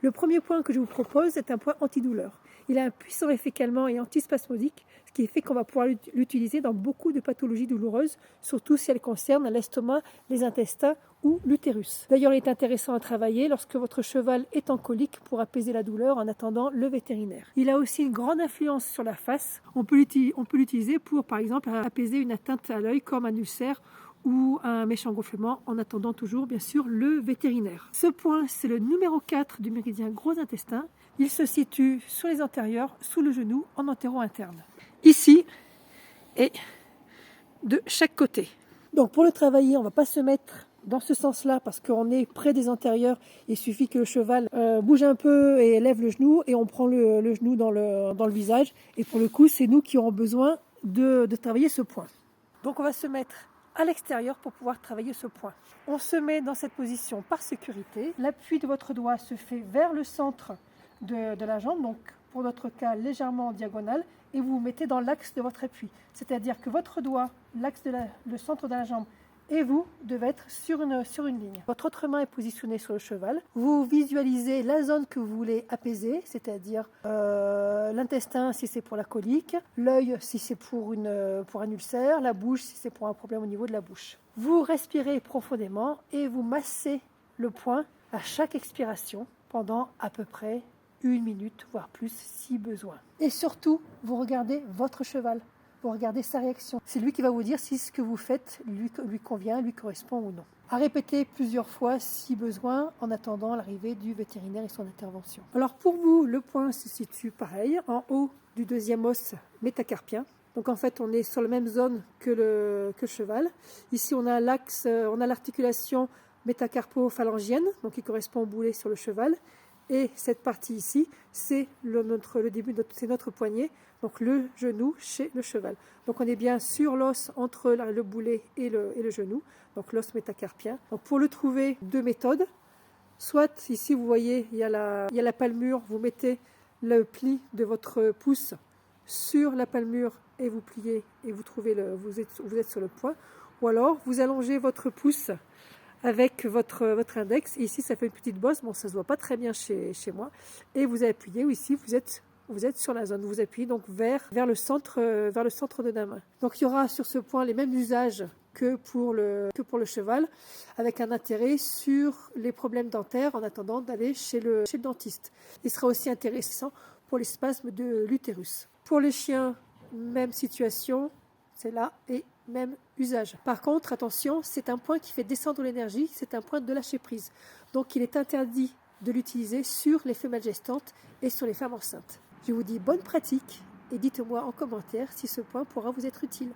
Le premier point que je vous propose est un point antidouleur. Il a un puissant effet calmant et antispasmodique, ce qui fait qu'on va pouvoir l'utiliser dans beaucoup de pathologies douloureuses, surtout si elles concernent l'estomac, les intestins ou l'utérus. D'ailleurs, il est intéressant à travailler lorsque votre cheval est en colique pour apaiser la douleur en attendant le vétérinaire. Il a aussi une grande influence sur la face. On peut l'utiliser pour, par exemple, apaiser une atteinte à l'œil comme un ulcère ou un méchant gonflement en attendant toujours, bien sûr, le vétérinaire. Ce point, c'est le numéro 4 du méridien gros intestin. Il se situe sur les antérieurs, sous le genou, en antéro-interne. Ici et de chaque côté. Donc pour le travailler, on ne va pas se mettre dans ce sens-là parce qu'on est près des antérieurs. Il suffit que le cheval bouge un peu et lève le genou et on prend le genou dans le visage. Et pour le coup, c'est nous qui aurons besoin de travailler ce point. Donc on va se mettre à l'extérieur pour pouvoir travailler ce point. On se met dans cette position par sécurité. L'appui de votre doigt se fait vers le centre de la jambe, donc pour notre cas légèrement en diagonale, et vous vous mettez dans l'axe de votre appui. C'est-à-dire que votre doigt, le centre de la jambe, et vous devez être sur une ligne. Votre autre main est positionnée sur le cheval. Vous visualisez la zone que vous voulez apaiser, c'est-à-dire l'intestin si c'est pour la colique, l'œil si c'est pour un ulcère, la bouche si c'est pour un problème au niveau de la bouche. Vous respirez profondément et vous massez le point à chaque expiration pendant à peu près 1 minute, voire plus si besoin. Et surtout, vous regardez votre cheval. Vous regardez sa réaction. C'est lui qui va vous dire si ce que vous faites lui convient, lui correspond ou non. À répéter plusieurs fois si besoin en attendant l'arrivée du vétérinaire et son intervention. Alors pour vous, le point se situe pareil, en haut du deuxième os métacarpien. Donc en fait, on est sur la même zone que le cheval. Ici, on a l'articulation métacarpo-phalangienne, donc qui correspond au boulet sur le cheval. Et cette partie ici, c'est le début, c'est notre poignet, donc le genou chez le cheval. Donc on est bien sur l'os entre le boulet et le genou, donc l'os métacarpien. Donc pour le trouver, 2 méthodes. Soit ici vous voyez, il y a la palmure, vous mettez le pli de votre pouce sur la palmure et vous pliez et vous êtes sur le point. Ou alors vous allongez votre pouce avec votre index. Ici, ça fait une petite bosse. Bon, ça ne se voit pas très bien chez moi. Et vous appuyez, ou ici, vous êtes sur la zone. Vous appuyez donc vers le centre de la main. Donc, il y aura sur ce point les mêmes usages que pour le cheval, avec un intérêt sur les problèmes dentaires en attendant d'aller chez le dentiste. Il sera aussi intéressant pour les spasmes de l'utérus. Pour les chiens, même situation, c'est là et même usage. Par contre, attention, c'est un point qui fait descendre l'énergie, c'est un point de lâcher prise. Donc il est interdit de l'utiliser sur les femelles gestantes et sur les femmes enceintes. Je vous dis bonne pratique et dites-moi en commentaire si ce point pourra vous être utile.